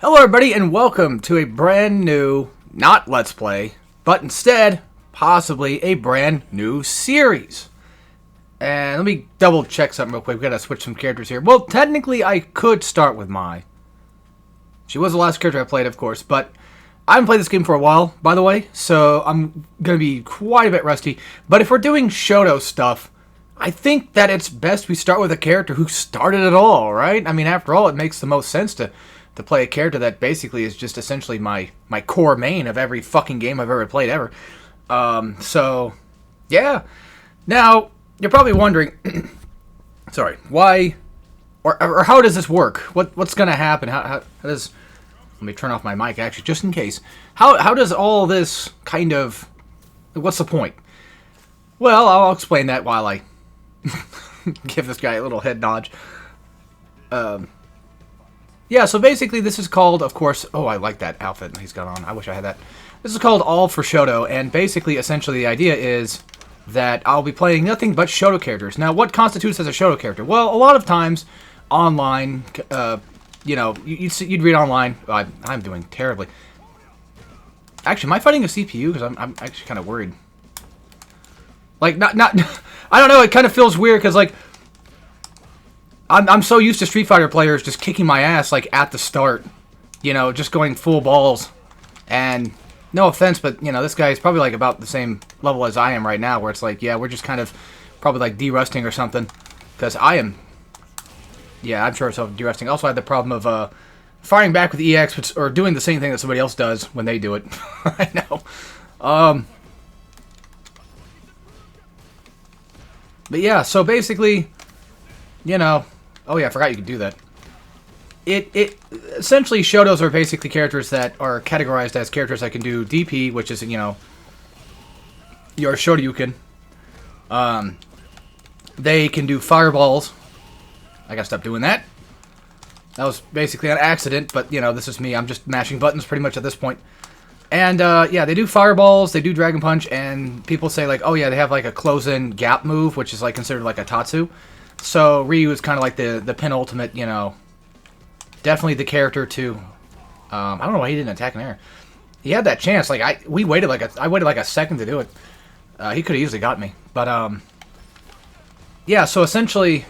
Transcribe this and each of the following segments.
Hello everybody and welcome to a brand new, not Let's Play, but instead, possibly a brand new series. And let me double check something real quick. We've got to switch some characters here. Well, technically I could start with Mai. She was the last character I played, of course, but I haven't played this game for a while, by the way, so I'm going to be quite a bit rusty. But if we're doing SHOTO stuff, I think that it's best we start with a character who started it all, right? I mean, after all, it makes the most sense to play a character that basically is just essentially my core main of every fucking game I've ever played ever. So, yeah. Now, you're probably wondering, sorry, why, or how does this work? What's going to happen? How does, let me turn off my mic actually, just in case. How does all this kind of, what's the point? Well, I'll explain that while I give this guy a little head nod. Yeah, so basically this is called, of course, oh, I like that outfit he's got on. I wish I had that. This is called All for SHOTO, and basically, essentially, the idea is that I'll be playing nothing but SHOTO characters. Now, what constitutes as a SHOTO character? Well, a lot of times, online, you know, you'd read online. I'm doing terribly. Actually, am I fighting a CPU? Because I'm actually kind of worried. Like, not, I don't know, it kind of feels weird, because, like, I'm so used to Street Fighter players just kicking my ass, like, at the start. You know, just going full balls. And, no offense, but, you know, this guy is probably, like, about the same level as I am right now, where it's like, yeah, we're just kind of probably, like, de-rusting or something. Because I am, yeah, I'm sure it's de-rusting. Also, I had the problem of, firing back with EX, or doing the same thing that somebody else does when they do it. I know. But, yeah, so basically, you know, oh yeah, I forgot you could do that. Essentially, SHOTOs are basically characters that are categorized as characters that can do DP, which is, you know, your Shoryuken. They can do fireballs. I gotta stop doing that. That was basically an accident, but, you know, this is me. I'm just mashing buttons pretty much at this point. And, yeah, they do fireballs, they do Dragon Punch, and people say, like, oh yeah, they have, like, a close-in gap move, which is, like, considered, like, a Tatsu. So, Ryu is kind of like the penultimate, you know, definitely the character to, I don't know why he didn't attack in air. He had that chance, like, I waited like a second to do it. He could have easily got me. But, yeah, so essentially,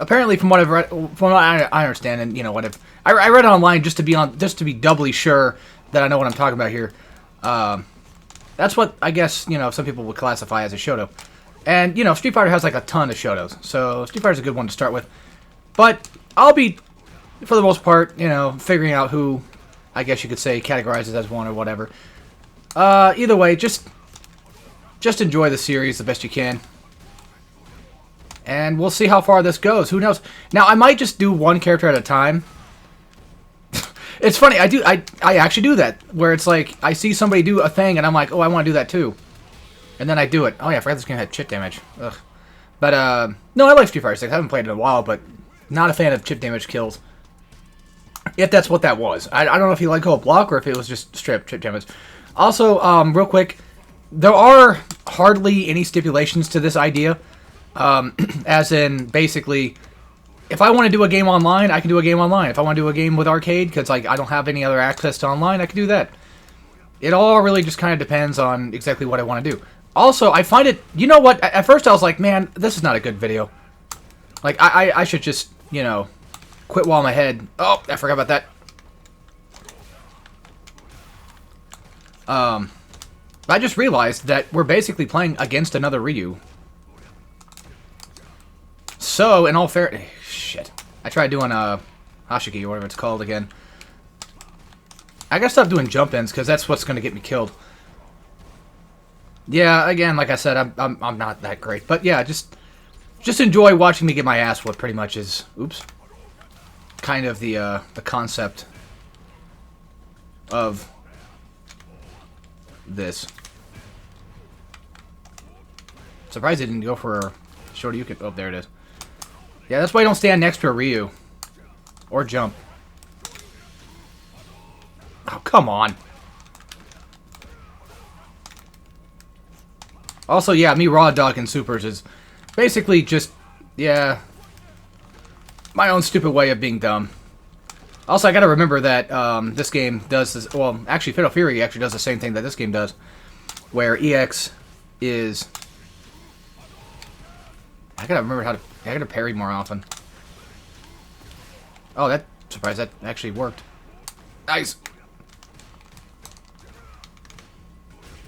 apparently from what I've read, from what I understand, and, you know, what I read online just to be doubly sure that I know what I'm talking about here. That's what, I guess, you know, some people would classify as a SHOTO. And, you know, Street Fighter has, like, a ton of SHOTOs, so Street Fighter's a good one to start with. But I'll be, for the most part, you know, figuring out who, I guess you could say, categorizes as one or whatever. Either way, just enjoy the series the best you can. And we'll see how far this goes. Who knows? Now, I might just do one character at a time. It's funny, I actually do that, where it's like, I see somebody do a thing, and I'm like, oh, I want to do that too. And then I do it. Oh yeah, I forgot this game had chip damage. Ugh. But, no, I like Street Fighter 6. I haven't played it in a while, but not a fan of chip damage kills. If that's what that was. I don't know if you like go block or if it was just straight chip damage. Also, real quick, there are hardly any stipulations to this idea. As in, basically, if I want to do a game online, I can do a game online. If I want to do a game with arcade, because, like, I don't have any other access to online, I can do that. It all really just kind of depends on exactly what I want to do. Also, I find it, you know what, at first I was like, man, this is not a good video. Like, I should just, you know, quit while I'm ahead. Oh, I forgot about that. I just realized that we're basically playing against another Ryu. So, in all fair... Shit. I tried doing, Hashiki, or whatever it's called again. I gotta stop doing jump-ins, because that's what's gonna get me killed. Yeah, again, like I said, I'm not that great. But yeah, just enjoy watching me get my ass whooped, pretty much is, oops, kind of the concept of this. Surprised it didn't go for Shoryuken. Oh, there it is. Yeah, that's why I don't stand next to a Ryu. Or jump. Oh, come on. Also, yeah, me raw dogging supers is basically just, yeah, my own stupid way of being dumb. Also, I gotta remember that this game does this. Well, actually, Fatal Fury actually does the same thing that this game does, where EX is. I gotta remember how to. I gotta parry more often. Oh, that surprised that actually worked. Nice.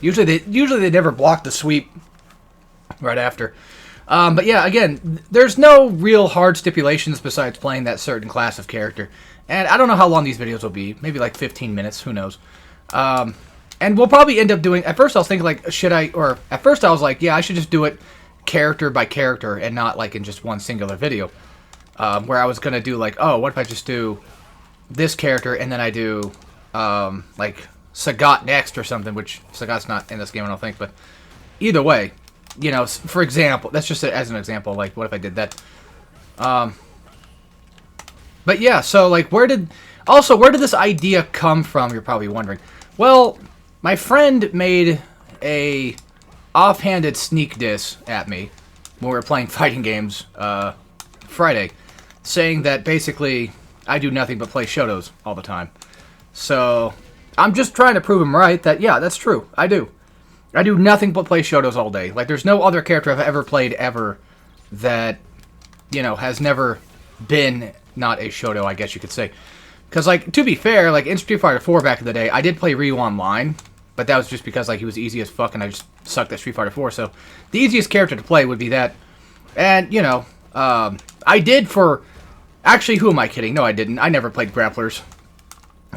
Usually they never block the sweep right after. But yeah, again, there's no real hard stipulations besides playing that certain class of character. And I don't know how long these videos will be. Maybe like 15 minutes. Who knows? And we'll probably end up doing... At first I was thinking like, should I... Or at first I was like, yeah, I should just do it character by character and not like in just one singular video. Where I was going to do like, oh, what if I just do this character and then I do like Sagat next or something, which Sagat's not in this game, I don't think. But either way, you know, for example, that's just as an example, like what if I did that? But yeah, so like where did this idea come from, you're probably wondering. Well, my friend made a offhanded sneak diss at me when we were playing fighting games Friday, saying that basically I do nothing but play Shotos all the time. So I'm just trying to prove him right that, yeah, that's true. I do. I do nothing but play Shotos all day. Like, there's no other character I've ever played ever that, you know, has never been not a Shoto, I guess you could say. Because, like, to be fair, like, in Street Fighter 4 back in the day, I did play Ryu online, but that was just because, like, he was easy as fuck and I just sucked at Street Fighter 4. So the easiest character to play would be that. And, you know, I did for... Actually, who am I kidding? No, I didn't. I never played grapplers.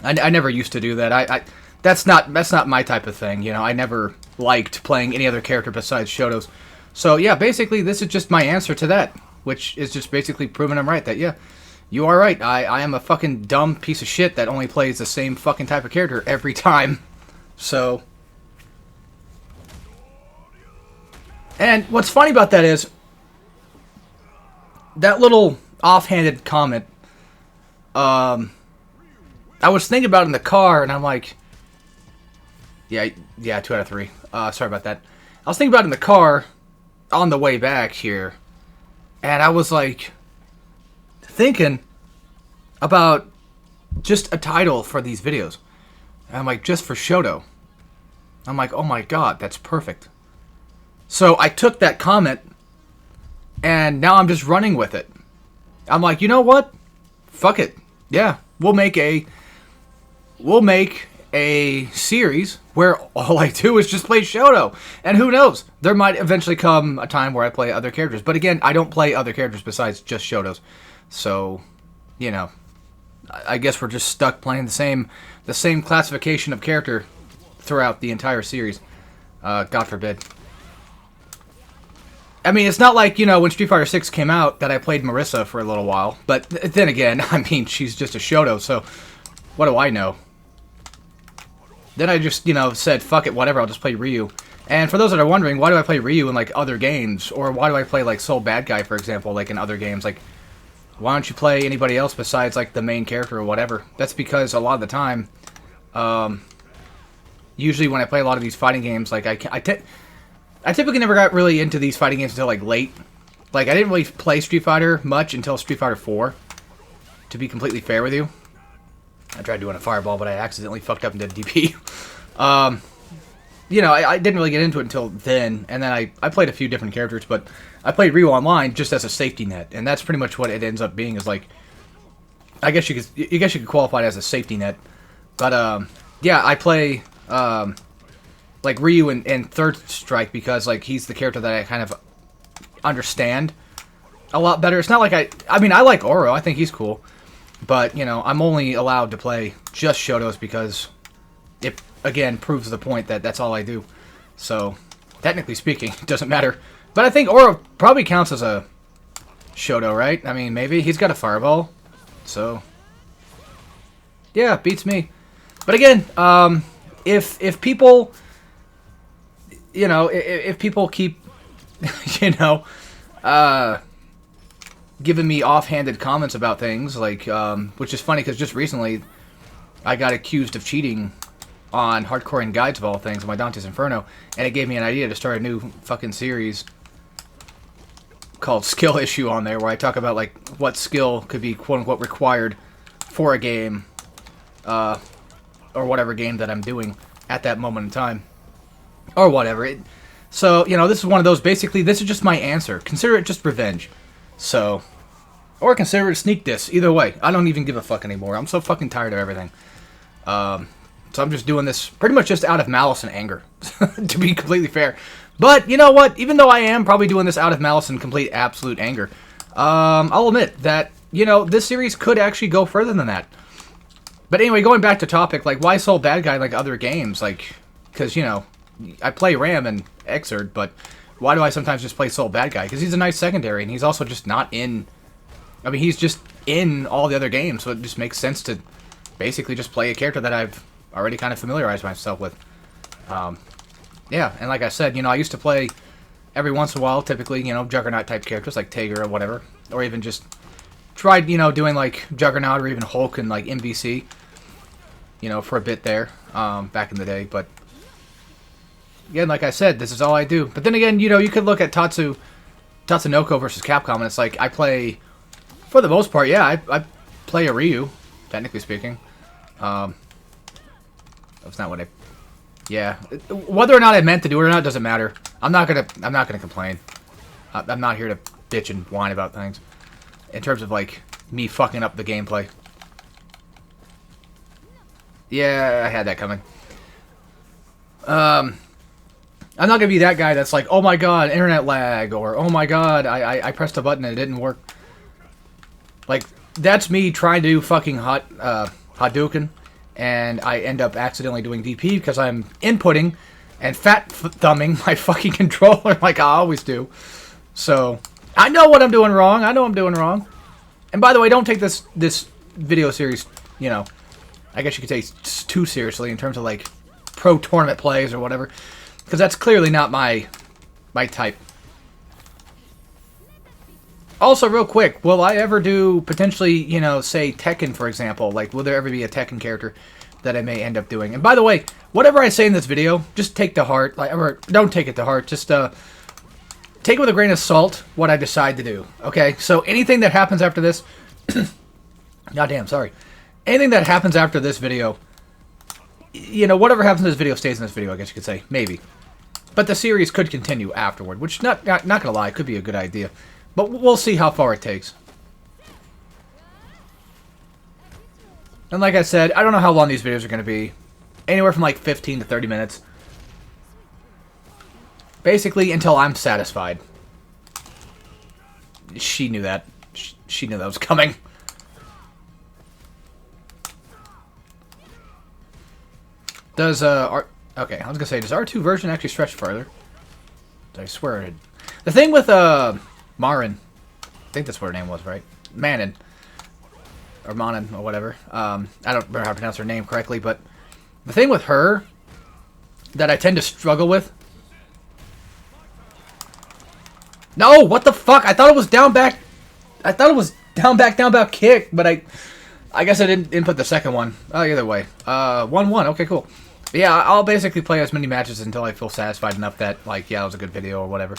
I never used to do that. That's not my type of thing, you know. I never liked playing any other character besides Shotos. So, yeah, basically, this is just my answer to that, which is just basically proving I'm right, that, yeah, you are right. I am a fucking dumb piece of shit that only plays the same fucking type of character every time. So... And what's funny about that is, that little offhanded comment, I was thinking about it in the car, and I'm like, yeah, 2 out of 3. Sorry about that. I was thinking about it in the car on the way back here, and I was like, thinking about just a title for these videos. And I'm like, just for Shoto. I'm like, oh my god, that's perfect. So I took that comment, and now I'm just running with it. I'm like, you know what? Fuck it. Yeah, we'll make a series where all I do is just play Shoto. And who knows? There might eventually come a time where I play other characters. But again, I don't play other characters besides just Shotos. So, you know, I guess we're just stuck playing the same classification of character throughout the entire series. God forbid. I mean, it's not like, you know, when Street Fighter 6 came out that I played Marissa for a little while. But then again, I mean, she's just a Shoto, so what do I know? Then I just, you know, said, fuck it, whatever, I'll just play Ryu. And for those that are wondering, why do I play Ryu in, like, other games? Or why do I play, like, Soul Bad Guy, for example, like, in other games? Like, why don't you play anybody else besides, like, the main character or whatever? That's because a lot of the time, usually when I play a lot of these fighting games, like, I typically never got really into these fighting games until, like, late. Like, I didn't really play Street Fighter much until Street Fighter 4, to be completely fair with you. I tried doing a fireball, but I accidentally fucked up and did DP. You know, I didn't really get into it until then, and then I played a few different characters, but I played Ryu online just as a safety net, and that's pretty much what it ends up being, is like, I guess you could qualify it as a safety net. But, yeah, I play... like Ryu in Third Strike because like he's the character that I kind of understand a lot better. It's not like I mean I like Oro, I think he's cool, but you know I'm only allowed to play just Shotos because it again proves the point that that's all I do. So technically speaking, it doesn't matter. But I think Oro probably counts as a Shoto, right? I mean maybe he's got a fireball, so yeah, beats me. But again, if people. You know, if people keep, you know, giving me offhanded comments about things, like, which is funny because just recently I got accused of cheating on Hardcore and Guides of all things, my Dante's Inferno, and it gave me an idea to start a new fucking series called Skill Issue on there, where I talk about, like, what skill could be quote-unquote required for a game, or whatever game that I'm doing at that moment in time, or whatever. So, you know, this is one of those, basically, this is just my answer. Consider it just revenge. So, or consider it a sneak diss. Either way, I don't even give a fuck anymore. I'm so fucking tired of everything. So I'm just doing this pretty much just out of malice and anger, to be completely fair. But, you know what? Even though I am probably doing this out of malice and complete absolute anger, I'll admit that, you know, this series could actually go further than that. But anyway, going back to topic, like, why Soul Bad Guy like other games? Like, because, you know, I play Ram and Xrd, but why do I sometimes just play Soul Bad Guy? Because he's a nice secondary, and he's also just not in... I mean, he's just in all the other games, so it just makes sense to basically just play a character that I've already kind of familiarized myself with. Yeah, and like I said, you know, I used to play every once in a while, typically, you know, Juggernaut-type characters like Tager or whatever, or even just tried, you know, doing, like, Juggernaut or even Hulk and, like, MVC, you know, for a bit there, back in the day, but again, like I said, this is all I do. But then again, you know, you could look at Tatsunoko versus Capcom, and it's like, I play, for the most part, yeah, I play a Ryu, technically speaking. That's not what I... Yeah. Whether or not I meant to do it or not doesn't matter. I'm not gonna complain. I'm not here to bitch and whine about things. In terms of, like, me fucking up the gameplay. Yeah, I had that coming. I'm not gonna be that guy that's like, oh my god, internet lag, or oh my god, I pressed a button and it didn't work. Like, that's me trying to do fucking Hadouken, and I end up accidentally doing DP because I'm inputting and thumbing my fucking controller like I always do. So, I know what I'm doing wrong. I know I'm doing wrong. And by the way, don't take this video series, you know, I guess you could say too seriously in terms of, like, pro tournament plays or whatever. Because that's clearly not my type. Also, real quick, will I ever do, potentially, you know, say Tekken, for example? Like, will there ever be a Tekken character that I may end up doing? And by the way, whatever I say in this video, just take to heart. Like, or don't take it to heart. Just take with a grain of salt what I decide to do. Okay? So anything that happens after this... Goddamn, sorry. Anything that happens after this video... You know, whatever happens in this video stays in this video, I guess you could say. Maybe. But the series could continue afterward, which, not gonna lie, could be a good idea. But we'll see how far it takes. And like I said, I don't know how long these videos are going to be. Anywhere from like 15 to 30 minutes. Basically, until I'm satisfied. She knew that. She knew that was coming. Does, okay, I was going to say, does R2 version actually stretch further? I swear it did. The thing with, Marin, I think that's what her name was, right? Manon. Or Manon, or whatever. I don't remember how to pronounce her name correctly, but the thing with her that I tend to struggle with... No, what the fuck? I thought it was down back... I thought it was down back kick, but I guess I didn't input the second one. Oh, either way. 1-1, okay, cool. But yeah, I'll basically play as many matches until I feel satisfied enough that, like, yeah, it was a good video or whatever.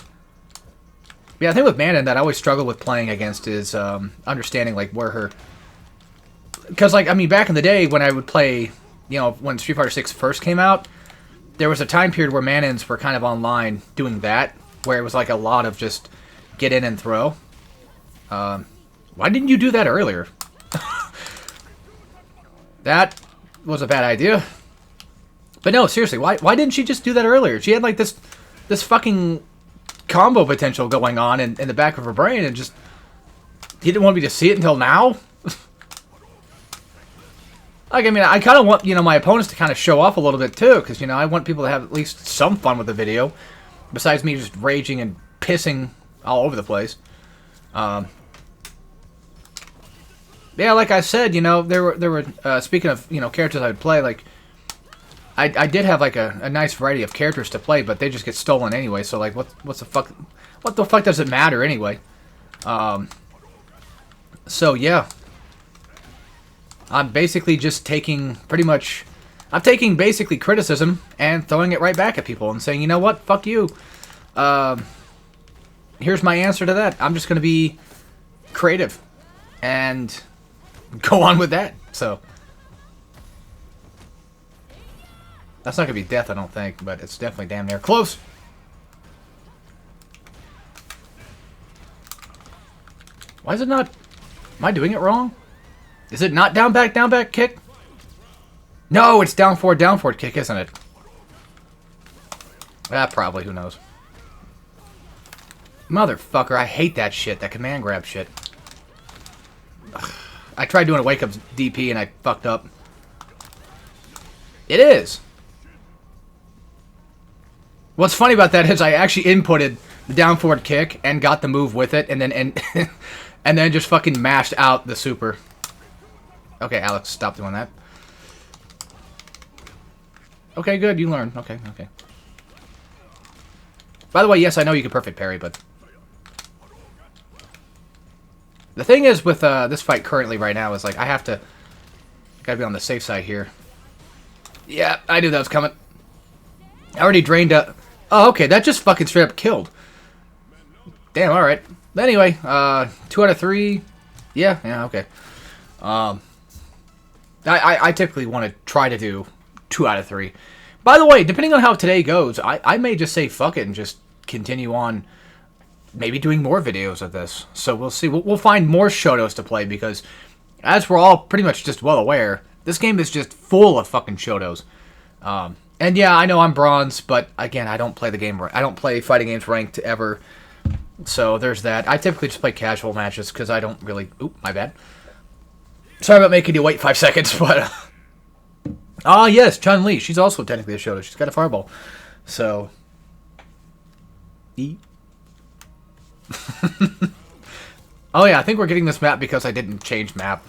Yeah, I think with Manon that I always struggle with playing against is understanding, like, where her... Because, like, I mean, back in the day when I would play, you know, when Street Fighter 6 first came out, there was a time period where Manons were kind of online doing that, where it was, like, a lot of just get in and throw. Why didn't you do that earlier? That was a bad idea. But no, seriously, why didn't she just do that earlier? She had, like, this fucking combo potential going on in the back of her brain, and just... You didn't want me to see it until now? Like, I mean, I kind of want, you know, my opponents to kind of show off a little bit, too, because, you know, I want people to have at least some fun with the video, besides me just raging and pissing all over the place. Yeah, like I said, you know, there were speaking of, you know, characters I would play, like, I did have, like, a nice variety of characters to play, but they just get stolen anyway, so, like, what the fuck does it matter anyway? So, yeah. I'm basically just taking, I'm taking basically criticism and throwing it right back at people and saying, you know what, fuck you. Here's my answer to that. I'm just going to be creative and go on with that. So that's not gonna be death, I don't think, but it's definitely damn near close. Why is it not? Am I doing it wrong? Is it not down back kick? No, it's down forward kick, isn't it? Probably. Who knows? Motherfucker, I hate that shit. That command grab shit. Ugh. I tried doing a wake up DP and I fucked up. It is. What's funny about that is I actually inputted the down forward kick and got the move with it, and then and then just fucking mashed out the super. Okay, Alex, stop doing that. Okay, good. You learned. Okay, okay. By the way, yes, I know you can perfect parry, but the thing is with this fight currently right now is like I have to gotta be on the safe side here. Yeah, I knew that was coming. I already drained a... Oh, okay, that just fucking straight up killed. Damn, alright. Anyway, 2 out of 3. Yeah, okay. I typically want to try to do 2 out of 3. By the way, depending on how today goes, I may just say fuck it and just continue on maybe doing more videos of this. So we'll see. We'll find more Shotos to play because, as we're all pretty much just well aware, this game is just full of fucking Shotos. And yeah, I know I'm bronze, but again, I don't play the game. I don't play fighting games ranked ever. So there's that. I typically just play casual matches because I don't really... Oop, my bad. Sorry about making you wait 5 seconds, but... yes, Chun-Li. She's also technically a Shoto. She's got a fireball. So... Oh yeah, I think we're getting this map because I didn't change map.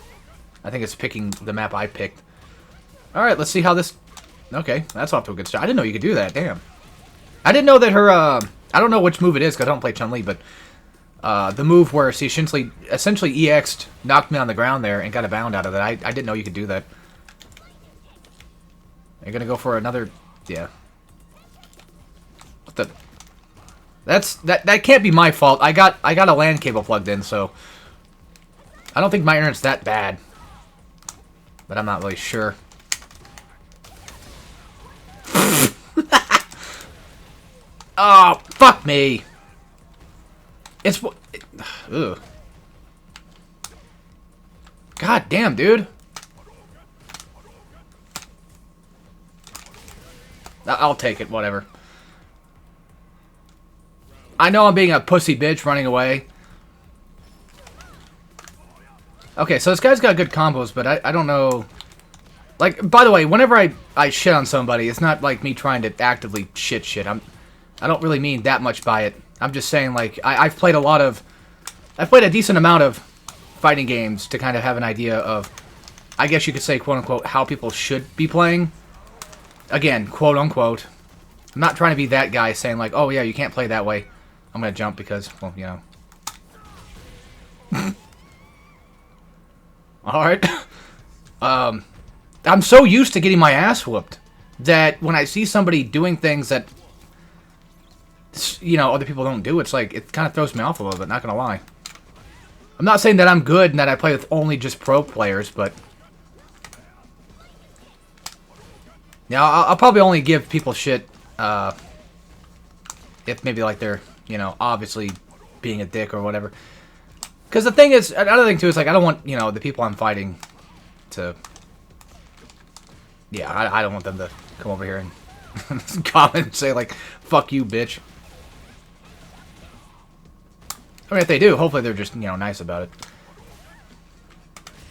I think it's picking the map I picked. Alright, let's see how this... Okay, that's off to a good start. I didn't know you could do that, damn. I didn't know that her, I don't know which move it is because I don't play Chun-Li, but... the move where she essentially EX'd, knocked me on the ground there, and got a bound out of it. I didn't know you could do that. You're gonna go for another... Yeah. What the... That can't be my fault. I got a LAN cable plugged in, so... I don't think my internet's that bad. But I'm not really sure. Oh, fuck me. It's... Ugh. God damn, dude. I'll take it, whatever. I know I'm being a pussy bitch running away. Okay, so this guy's got good combos, but I don't know... Like, by the way, whenever I shit on somebody, it's not like me trying to actively shit. I don't really mean that much by it. I'm just saying, like, I've played a decent amount of fighting games to kind of have an idea of, I guess you could say, quote-unquote, how people should be playing. Again, quote-unquote. I'm not trying to be that guy saying, like, oh, yeah, you can't play that way. I'm going to jump because, well, you know. Alright. I'm so used to getting my ass whooped that when I see somebody doing things that, you know, other people don't do, it's like, it kind of throws me off a little bit, not going to lie. I'm not saying that I'm good and that I play with only just pro players, but... Yeah, I'll probably only give people shit, if maybe, like, they're, you know, obviously being a dick or whatever. Because the thing is, another thing, too, is, like, I don't want, you know, the people I'm fighting to... Yeah, I don't want them to come over here and comment and say, like, fuck you, bitch. I mean, if they do, hopefully they're just, you know, nice about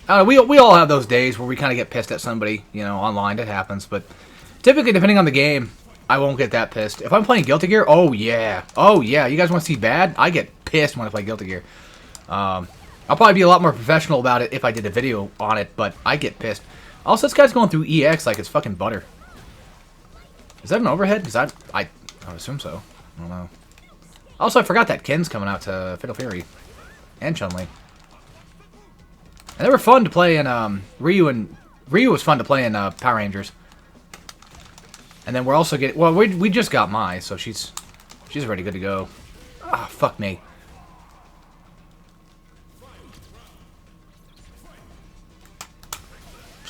it. We all have those days where we kind of get pissed at somebody, you know, online. It happens, but typically, depending on the game, I won't get that pissed. If I'm playing Guilty Gear, oh yeah. Oh yeah, you guys want to see bad? I get pissed when I play Guilty Gear. I'll probably be a lot more professional about it if I did a video on it, but I get pissed. Also, this guy's going through EX like it's fucking butter. Is that an overhead? Because I would assume so. I don't know. Also, I forgot that Ken's coming out to Fatal Fury. And Chun-Li. And they were fun to play in, Ryu was fun to play in, Power Rangers. And then we're also getting... Well, we just got Mai, so she's already good to go. Ah, fuck me.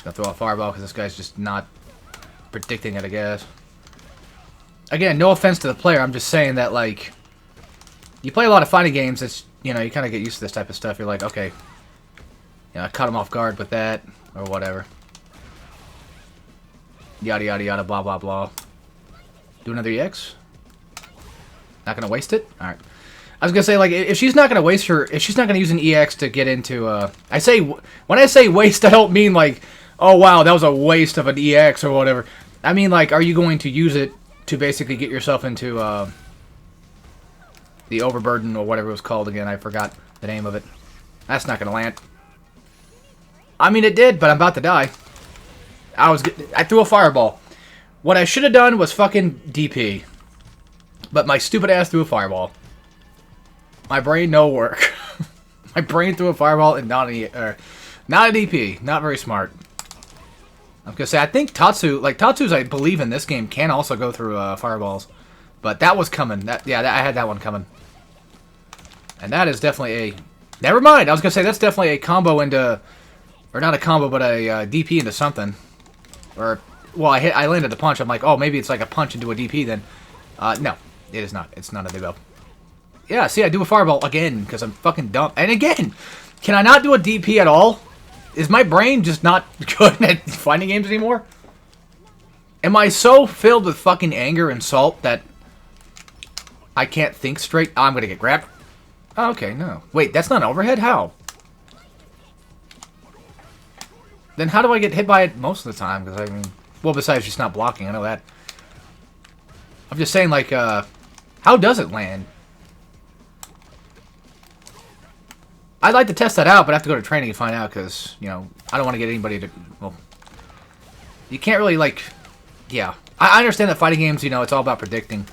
Gonna throw a fireball because this guy's just not predicting it, I guess. Again, no offense to the player. I'm just saying that, like, you play a lot of fighting games. It's, you know, you kind of get used to this type of stuff. You're like, okay, you know, I caught him off guard with that or whatever. Yada yada yada, blah blah blah. Do another EX. Not gonna waste it. All right. I was gonna say, like, if she's not gonna waste her, if she's not gonna use an EX to get into, when I say waste, I don't mean like, oh wow, that was a waste of an EX or whatever. I mean, like, are you going to use it to basically get yourself into the overburden or whatever it was called again? I forgot the name of it. That's not gonna land. I mean, it did, but I'm about to die. I threw a fireball. What I should have done was fucking DP, but my stupid ass threw a fireball. My brain no work. My brain threw a fireball and not a DP. Not very smart. I'm gonna say, I think Tatsu's, I believe in this game, can also go through fireballs, but that was coming. I had that one coming, and that is definitely a. Never mind. I was gonna say that's definitely a combo into, or not a combo, but a DP into something, or well, I landed the punch. I'm like, oh, maybe it's like a punch into a DP then. No, it is not. It's none of the above. Yeah, see, I do a fireball again because I'm fucking dumb. And again, can I not do a DP at all? Is my brain just not good at fighting games anymore? Am I so filled with fucking anger and salt that I can't think straight? Oh, I'm gonna get grabbed. Oh, okay, no. Wait, that's not overhead? How? Then how do I get hit by it most of the time? Because, I mean, well, besides just not blocking, I know that. I'm just saying, like, how does it land? I'd like to test that out, but I have to go to training to find out because, you know, I don't want to get anybody to, well, you can't really, like, yeah. I understand that fighting games, you know, it's all about predicting,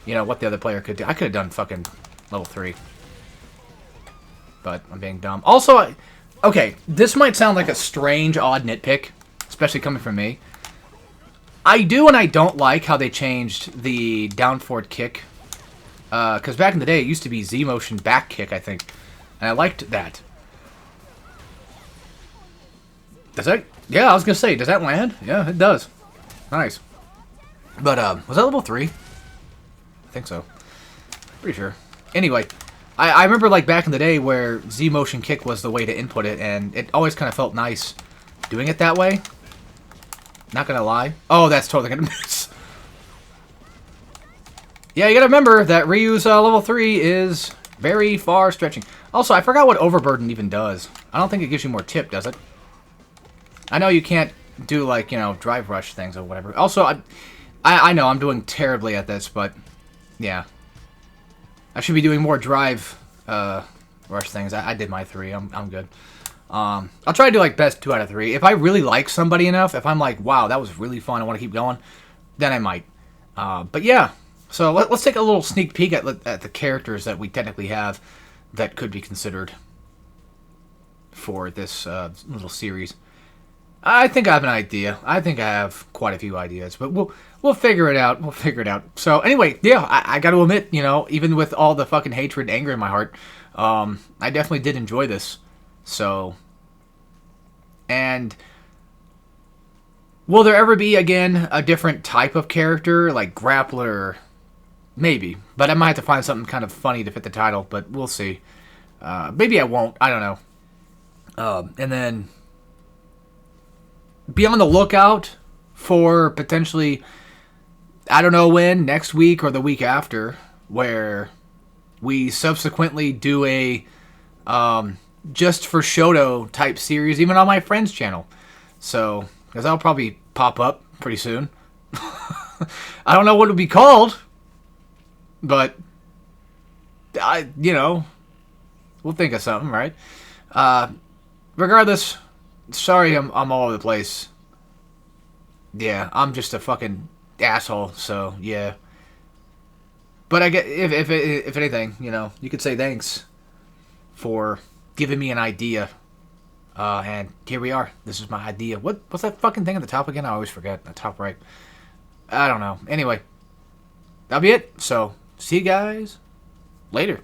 you know, what the other player could do. I could have done fucking level 3, but I'm being dumb. Also, okay, this might sound like a strange, odd nitpick, especially coming from me. I do and I don't like how they changed the down forward kick. Because back in the day, it used to be Z-motion back kick, I think. And I liked that. Does that... Yeah, I was going to say, does that land? Yeah, it does. Nice. But, was that level 3? I think so. Pretty sure. Anyway, I remember, like, back in the day where Z-motion kick was the way to input it, and it always kind of felt nice doing it that way. Not going to lie. Oh, that's totally going to miss. Yeah, you gotta remember that Ryu's level 3 is very far stretching. Also, I forgot what overburden even does. I don't think it gives you more tip, does it? I know you can't do, like, you know, drive rush things or whatever. Also, I know I'm doing terribly at this, but yeah. I should be doing more drive rush things. I did my 3. I'm good. I'll try to do, like, best 2 out of 3. If I really like somebody enough, if I'm like, wow, that was really fun, I want to keep going, then I might. But yeah. So let's take a little sneak peek at the characters that we technically have that could be considered for this little series. I think I have an idea. I think I have quite a few ideas, but we'll figure it out. We'll figure it out. So anyway, yeah, I got to admit, you know, even with all the fucking hatred and anger in my heart, I definitely did enjoy this. So, and will there ever be again a different type of character like grappler? Maybe, but I might have to find something kind of funny to fit the title, but we'll see. Maybe I won't. I don't know. And then be on the lookout for potentially, I don't know when, next week or the week after, where we subsequently do a just for SHOTO type series, even on my friend's channel. So, because that'll probably pop up pretty soon. I don't know what it'll be called. But, you know, we'll think of something, right? Regardless, sorry I'm all over the place. Yeah, I'm just a fucking asshole, so, yeah. But I get, if anything, you know, you could say thanks for giving me an idea. And here we are. This is my idea. What's that fucking thing at the top again? I always forget. The top right. I don't know. Anyway, that'll be it. So, see you guys later.